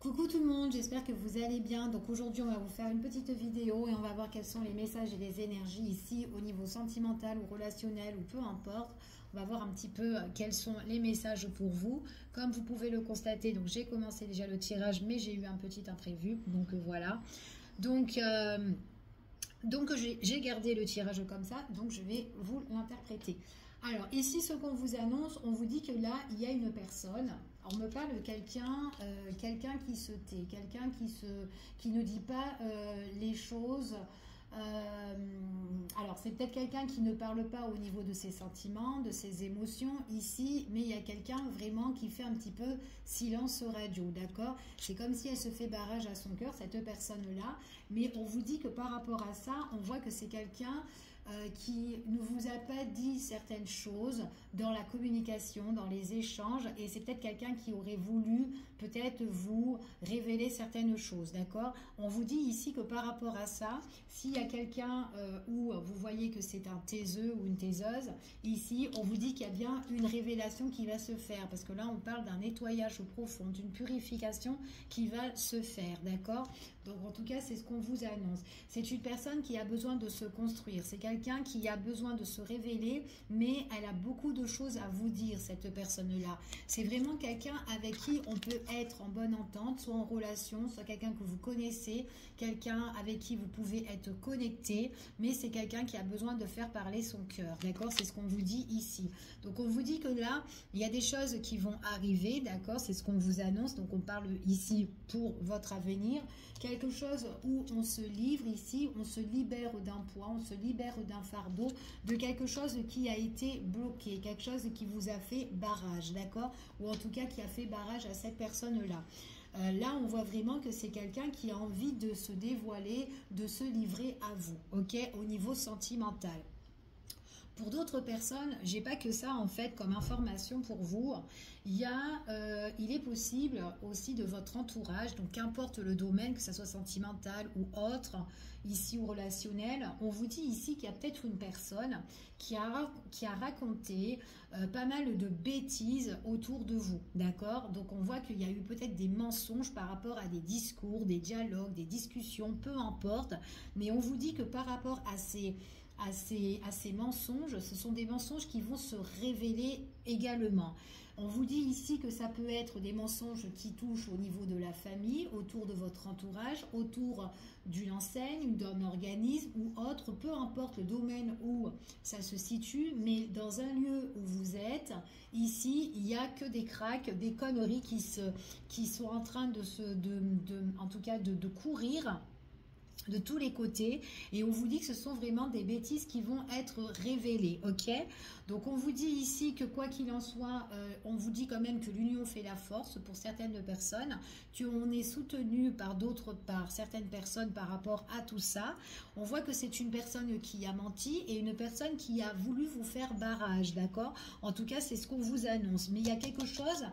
Coucou tout le monde, j'espère que vous allez bien. Donc aujourd'hui on va vous faire une petite vidéo et on va voir quels sont les messages et les énergies ici au niveau sentimental ou relationnel ou peu importe. On va voir un petit peu quels sont les messages pour vous. Comme vous pouvez le constater, donc j'ai commencé déjà le tirage mais j'ai eu un petit imprévu. Donc voilà. Donc j'ai gardé le tirage comme ça, donc je vais vous l'interpréter. Alors ici ce qu'on vous annonce, on vous dit que là il y a une personne. On me parle de quelqu'un qui se tait, quelqu'un qui ne dit pas les choses. Alors c'est peut-être quelqu'un qui ne parle pas au niveau de ses sentiments, de ses émotions ici, mais il y a quelqu'un vraiment qui fait un petit peu silence radio, d'accord? C'est comme si elle se fait barrage à son cœur, cette personne-là, mais on vous dit que par rapport à ça, on voit que c'est quelqu'un qui ne vous a pas dit certaines choses dans la communication, dans les échanges, et c'est peut-être quelqu'un qui aurait voulu peut-être vous révéler certaines choses, d'accord? On vous dit ici que par rapport à ça, s'il y a quelqu'un où vous voyez que c'est un taiseux ou une taiseuse, ici on vous dit qu'il y a bien une révélation qui va se faire, parce que là on parle d'un nettoyage profond, d'une purification qui va se faire, d'accord? Donc en tout cas c'est ce qu'on vous annonce. C'est une personne qui a besoin de se construire, c'est quelqu'un qui a besoin de se révéler, mais elle a beaucoup de choses à vous dire, cette personne-là. C'est vraiment quelqu'un avec qui on peut être en bonne entente, soit en relation, soit quelqu'un que vous connaissez, quelqu'un avec qui vous pouvez être connecté, mais c'est quelqu'un qui a besoin de faire parler son cœur, d'accord? C'est ce qu'on vous dit ici. Donc on vous dit que là, il y a des choses qui vont arriver, d'accord? C'est ce qu'on vous annonce, donc on parle ici pour votre avenir, quelque chose où on se livre ici, on se libère d'un poids, on se libère d'un fardeau, de quelque chose qui a été bloqué, quelque chose qui vous a fait barrage, d'accord? Ou en tout cas qui a fait barrage à cette personne-là. Là, on voit vraiment que c'est quelqu'un qui a envie de se dévoiler, de se livrer à vous, ok? Au niveau sentimental. Pour d'autres personnes, j'ai pas que ça en fait comme information pour vous. Il est possible aussi de votre entourage, donc qu'importe le domaine, que ce soit sentimental ou autre, ici ou relationnel, on vous dit ici qu'il y a peut-être une personne qui a raconté pas mal de bêtises autour de vous, d'accord? Donc on voit qu'il y a eu peut-être des mensonges par rapport à des discours, des dialogues, des discussions, peu importe, mais on vous dit que par rapport à ces mensonges, ce sont des mensonges qui vont se révéler également. On vous dit ici que ça peut être des mensonges qui touchent au niveau de la famille, autour de votre entourage, autour d'une enseigne, d'un organisme ou autre, peu importe le domaine où ça se situe, mais dans un lieu où vous êtes, ici, il n'y a que des cracks, des conneries qui sont en train de courir de tous les côtés, et on vous dit que ce sont vraiment des bêtises qui vont être révélées, ok? Donc on vous dit ici que quoi qu'il en soit, on vous dit quand même que l'union fait la force pour certaines personnes, qu'on est soutenu par certaines personnes par rapport à tout ça. On voit que c'est une personne qui a menti et une personne qui a voulu vous faire barrage, d'accord? En tout cas, c'est ce qu'on vous annonce, mais il y a quelque chose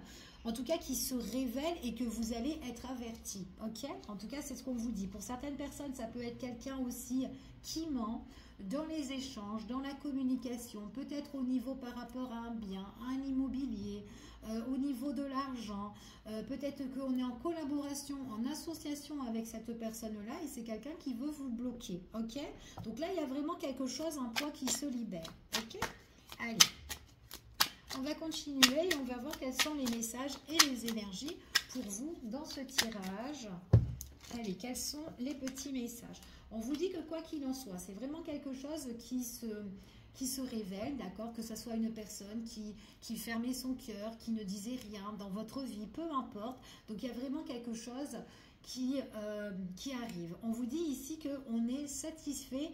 en tout cas qui se révèle et que vous allez être averti, ok? En tout cas, c'est ce qu'on vous dit. Pour certaines personnes, ça peut être quelqu'un aussi qui ment dans les échanges, dans la communication, peut-être au niveau par rapport à un bien, à un immobilier, au niveau de l'argent, peut-être qu'on est en collaboration, en association avec cette personne-là et c'est quelqu'un qui veut vous bloquer, ok? Donc là, il y a vraiment quelque chose, un poids qui se libère, ok? Allez. On va continuer et on va voir quels sont les messages et les énergies pour vous dans ce tirage. Allez, quels sont les petits messages? On vous dit que quoi qu'il en soit, c'est vraiment quelque chose qui se révèle, d'accord? Que ce soit une personne qui fermait son cœur, qui ne disait rien dans votre vie, peu importe. Donc il y a vraiment quelque chose qui arrive. On vous dit ici qu'on est satisfait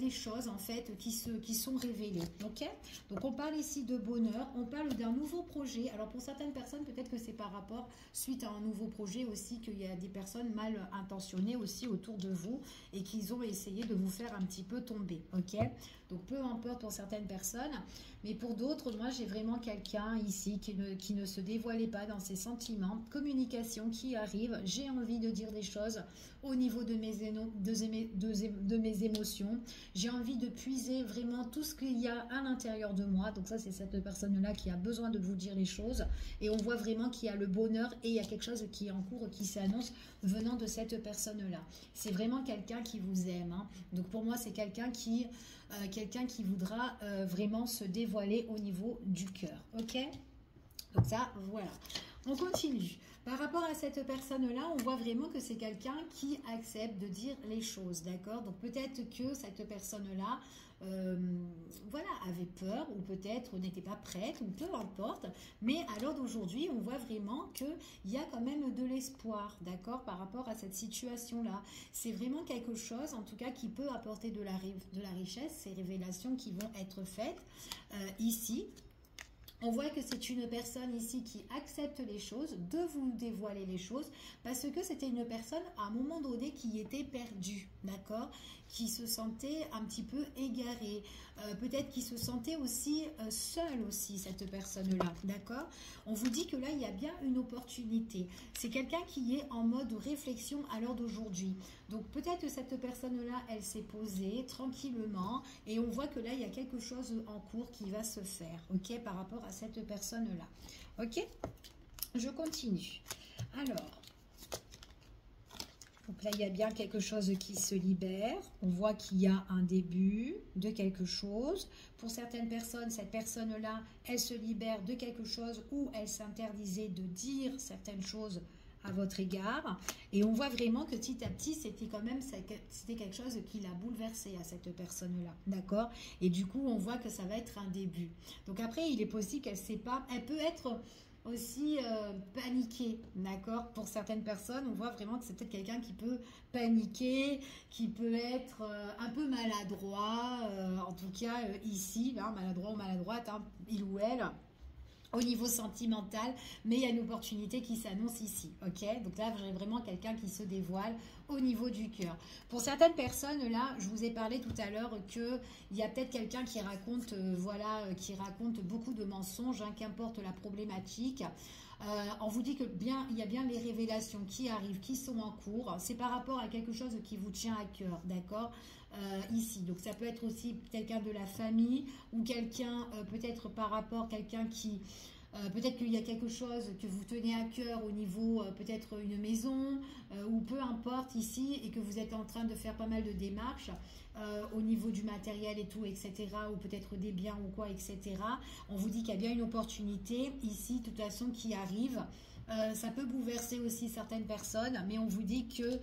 des choses en fait qui sont révélées, ok? Donc on parle ici de bonheur, on parle d'un nouveau projet. Alors pour certaines personnes peut-être que c'est par rapport suite à un nouveau projet aussi qu'il y a des personnes mal intentionnées aussi autour de vous et qu'ils ont essayé de vous faire un petit peu tomber, ok? Donc peu importe pour certaines personnes, mais pour d'autres, moi j'ai vraiment quelqu'un ici qui ne se dévoilait pas dans ses sentiments, communication qui arrive, j'ai envie de dire des choses au niveau de mes émotions, émotions. J'ai envie de puiser vraiment tout ce qu'il y a à l'intérieur de moi. Donc ça, c'est cette personne-là qui a besoin de vous dire les choses. Et on voit vraiment qu'il y a le bonheur et il y a quelque chose qui est en cours, qui s'annonce venant de cette personne-là. C'est vraiment quelqu'un qui vous aime, hein. Donc pour moi, c'est quelqu'un qui voudra vraiment se dévoiler au niveau du cœur. Ok? Donc ça, voilà. On continue. Par rapport à cette personne-là, on voit vraiment que c'est quelqu'un qui accepte de dire les choses, d'accord? Donc peut-être que cette personne-là, voilà, avait peur ou peut-être n'était pas prête ou peu importe. Mais à l'heure d'aujourd'hui, on voit vraiment qu'il y a quand même de l'espoir, d'accord? Par rapport à cette situation-là. C'est vraiment quelque chose, en tout cas, qui peut apporter de la richesse, ces révélations qui vont être faites ici. On voit que c'est une personne ici qui accepte les choses, de vous dévoiler les choses, parce que c'était une personne à un moment donné qui était perdue, d'accord? Qui se sentait un petit peu égarée, peut-être qui se sentait aussi seule aussi, cette personne-là, d'accord? On vous dit que là, il y a bien une opportunité. C'est quelqu'un qui est en mode réflexion à l'heure d'aujourd'hui. Donc peut-être que cette personne-là, elle s'est posée tranquillement et on voit que là, il y a quelque chose en cours qui va se faire, ok, par rapport à cette personne-là. Ok? Je continue. Alors, donc là, il y a bien quelque chose qui se libère. On voit qu'il y a un début de quelque chose. Pour certaines personnes, cette personne-là, elle se libère de quelque chose ou elle s'interdisait de dire certaines choses à votre égard. Et on voit vraiment que petit à petit, c'était quelque chose qui l'a bouleversée à cette personne-là. D'accord? Et du coup, on voit que ça va être un début. Donc après, il est possible qu'elle ne sait pas. Elle peut être aussi paniquée, d'accord? Pour certaines personnes, on voit vraiment que c'est peut-être quelqu'un qui peut paniquer, qui peut être un peu maladroit, en tout cas ici, là, maladroit ou maladroite, hein, il ou elle, au niveau sentimental, mais il y a une opportunité qui s'annonce ici, ok? Donc là, j'ai vraiment quelqu'un qui se dévoile au niveau du cœur. Pour certaines personnes, là, je vous ai parlé tout à l'heure qu'il y a peut-être quelqu'un qui raconte, qui raconte beaucoup de mensonges, hein, qu'importe la problématique. On vous dit que il y a bien les révélations qui arrivent, qui sont en cours. C'est par rapport à quelque chose qui vous tient à cœur, d'accord? Ici, donc ça peut être aussi quelqu'un de la famille ou quelqu'un peut-être par rapport à quelqu'un qui peut-être qu'il y a quelque chose que vous tenez à cœur au niveau peut-être une maison ou peu importe ici et que vous êtes en train de faire pas mal de démarches au niveau du matériel et tout, etc. ou peut-être des biens ou quoi, etc. On vous dit qu'il y a bien une opportunité ici, de toute façon, qui arrive. Ça peut bouleverser aussi certaines personnes, mais on vous dit que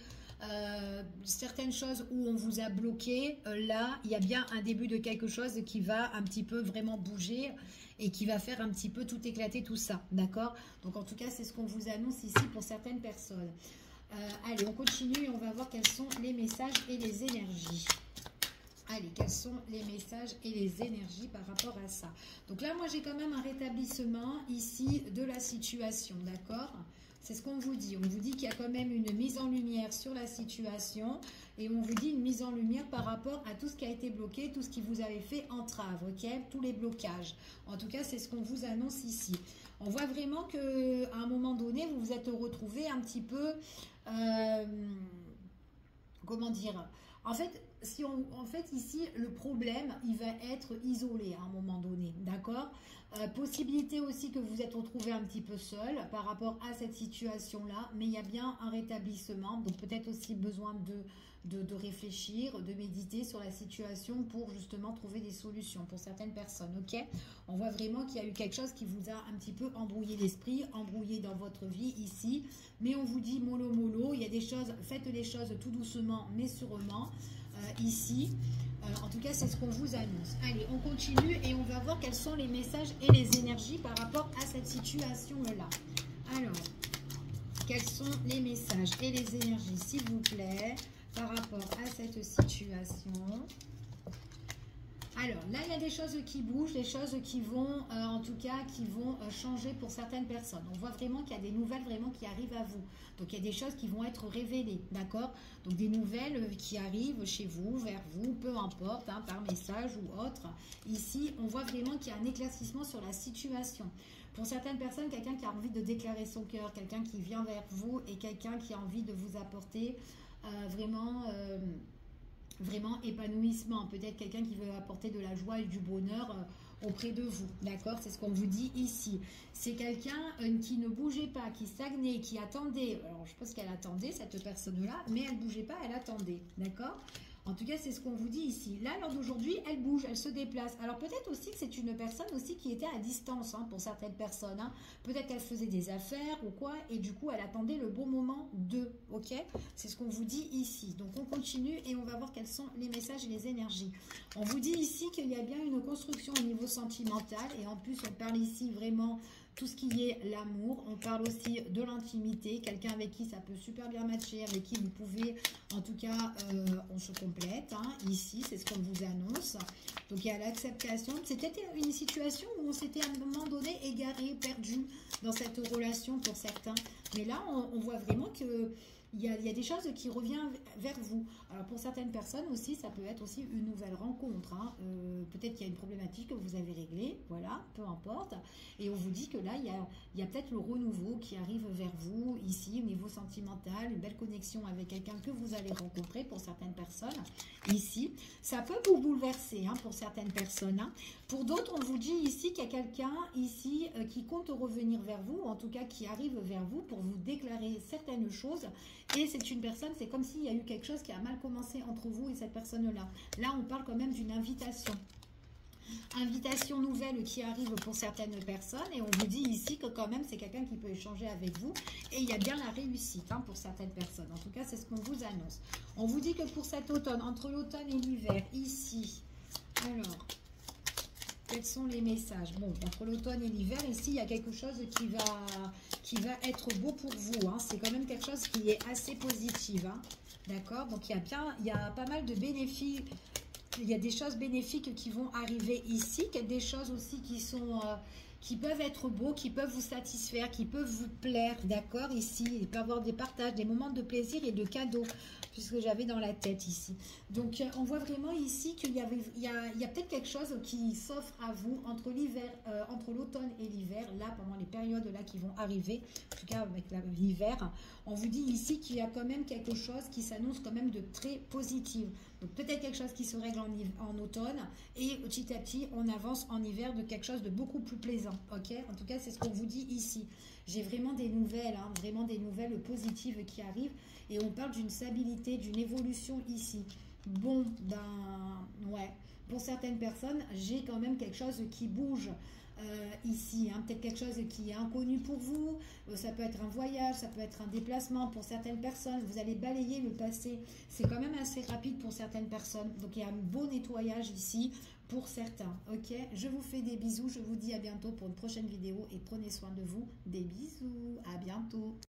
certaines choses où on vous a bloqué, là, il y a bien un début de quelque chose qui va un petit peu vraiment bouger et qui va faire un petit peu tout éclater, tout ça, d'accord? Donc en tout cas, c'est ce qu'on vous annonce ici pour certaines personnes. Allez, on continue et on va voir quels sont les messages et les énergies. Allez, quels sont les messages et les énergies par rapport à ça? Donc là, moi, j'ai quand même un rétablissement ici de la situation, d'accord? C'est ce qu'on vous dit. On vous dit qu'il y a quand même une mise en lumière sur la situation et on vous dit une mise en lumière par rapport à tout ce qui a été bloqué, tout ce qui vous avait fait entrave, ok? Tous les blocages. En tout cas, c'est ce qu'on vous annonce ici. On voit vraiment qu'à un moment donné, vous vous êtes retrouvé un petit peu... comment dire? En fait, ici, le problème, il va être isolé à un moment donné, d'accord? Possibilité aussi que vous êtes retrouvé un petit peu seul par rapport à cette situation-là, mais il y a bien un rétablissement, donc peut-être aussi besoin de réfléchir, de méditer sur la situation pour justement trouver des solutions pour certaines personnes, ok? On voit vraiment qu'il y a eu quelque chose qui vous a un petit peu embrouillé l'esprit, embrouillé dans votre vie ici, mais on vous dit mollo mollo, il y a des choses, faites les choses tout doucement mais sûrement ici. En tout cas, c'est ce qu'on vous annonce. Allez, on continue et on va voir quels sont les messages et les énergies par rapport à cette situation-là. Alors, quels sont les messages et les énergies, s'il vous plaît, par rapport à cette situation? Alors, là, il y a des choses qui bougent, des choses qui vont, en tout cas, qui vont changer pour certaines personnes. On voit vraiment qu'il y a des nouvelles vraiment qui arrivent à vous. Donc, il y a des choses qui vont être révélées, d'accord? Donc, des nouvelles qui arrivent chez vous, vers vous, peu importe, hein, par message ou autre. Ici, on voit vraiment qu'il y a un éclaircissement sur la situation. Pour certaines personnes, quelqu'un qui a envie de déclarer son cœur, quelqu'un qui vient vers vous et quelqu'un qui a envie de vous apporter vraiment... vraiment épanouissement. Peut-être quelqu'un qui veut apporter de la joie et du bonheur auprès de vous, d'accord? C'est ce qu'on vous dit ici. C'est quelqu'un qui ne bougeait pas, qui stagnait, qui attendait. Alors, je pense qu'elle attendait, cette personne-là, mais elle ne bougeait pas, elle attendait, d'accord? En tout cas, c'est ce qu'on vous dit ici. Là, lors d'aujourd'hui, elle bouge, elle se déplace. Alors, peut-être aussi que c'est une personne aussi qui était à distance, hein, pour certaines personnes. Hein. Peut-être qu'elle faisait des affaires ou quoi, et du coup, elle attendait le bon moment ok? C'est ce qu'on vous dit ici. Donc, on continue et on va voir quels sont les messages et les énergies. On vous dit ici qu'il y a bien une construction au niveau sentimental, et en plus, on parle ici vraiment tout ce qui est l'amour. On parle aussi de l'intimité, quelqu'un avec qui ça peut super bien matcher, avec qui vous pouvez, en tout cas, on se complète. Hein. Ici, c'est ce qu'on vous annonce. Donc, il y a l'acceptation. C'était une situation où on s'était à un moment donné égaré, perdu dans cette relation pour certains. Mais là, on voit vraiment que il y a des choses qui reviennent vers vous. Alors pour certaines personnes aussi, ça peut être aussi une nouvelle rencontre. Hein. Peut-être qu'il y a une problématique que vous avez réglée, voilà, peu importe. Et on vous dit que là, il y a peut-être le renouveau qui arrive vers vous, ici, au niveau sentimental, une belle connexion avec quelqu'un que vous allez rencontrer pour certaines personnes, ici. Ça peut vous bouleverser hein, pour certaines personnes. Hein. Pour d'autres, on vous dit ici qu'il y a quelqu'un ici qui compte revenir vers vous, ou en tout cas qui arrive vers vous pour vous déclarer certaines choses. Et c'est une personne, c'est comme s'il y a eu quelque chose qui a mal commencé entre vous et cette personne-là. Là, on parle quand même d'une invitation. Invitation nouvelle qui arrive pour certaines personnes. Et on vous dit ici que quand même, c'est quelqu'un qui peut échanger avec vous. Et il y a bien la réussite hein, pour certaines personnes. En tout cas, c'est ce qu'on vous annonce. On vous dit que pour cet automne, entre l'automne et l'hiver, ici, alors... quels sont les messages? Bon, entre l'automne et l'hiver, ici, il y a quelque chose qui va être beau pour vous. Hein. C'est quand même quelque chose qui est assez positif. Hein. D'accord? Donc, il y a pas mal de bénéfices. Il y a des choses bénéfiques qui vont arriver ici. Il y a des choses aussi qui peuvent être beaux, qui peuvent vous satisfaire, qui peuvent vous plaire. D'accord? Ici, il peut y avoir des partages, des moments de plaisir et de cadeaux. Puisque j'avais dans la tête ici. Donc, on voit vraiment ici qu'il y a peut-être quelque chose qui s'offre à vous entre l'automne et l'hiver, là, pendant les périodes là qui vont arriver, en tout cas avec l'hiver. On vous dit ici qu'il y a quand même quelque chose qui s'annonce quand même de très positif. Donc, peut-être quelque chose qui se règle en automne et petit à petit, on avance en hiver de quelque chose de beaucoup plus plaisant. Ok? En tout cas, c'est ce qu'on vous dit ici. J'ai vraiment des nouvelles, hein, vraiment des nouvelles positives qui arrivent. Et on parle d'une stabilité, d'une évolution ici. Bon, ben, ouais. Pour certaines personnes, j'ai quand même quelque chose qui bouge ici. Hein. Peut-être quelque chose qui est inconnu pour vous. Ça peut être un voyage, ça peut être un déplacement. Pour certaines personnes, vous allez balayer le passé. C'est quand même assez rapide pour certaines personnes. Donc, il y a un beau nettoyage ici pour certains. Ok, je vous fais des bisous. Je vous dis à bientôt pour une prochaine vidéo et prenez soin de vous. Des bisous. À bientôt.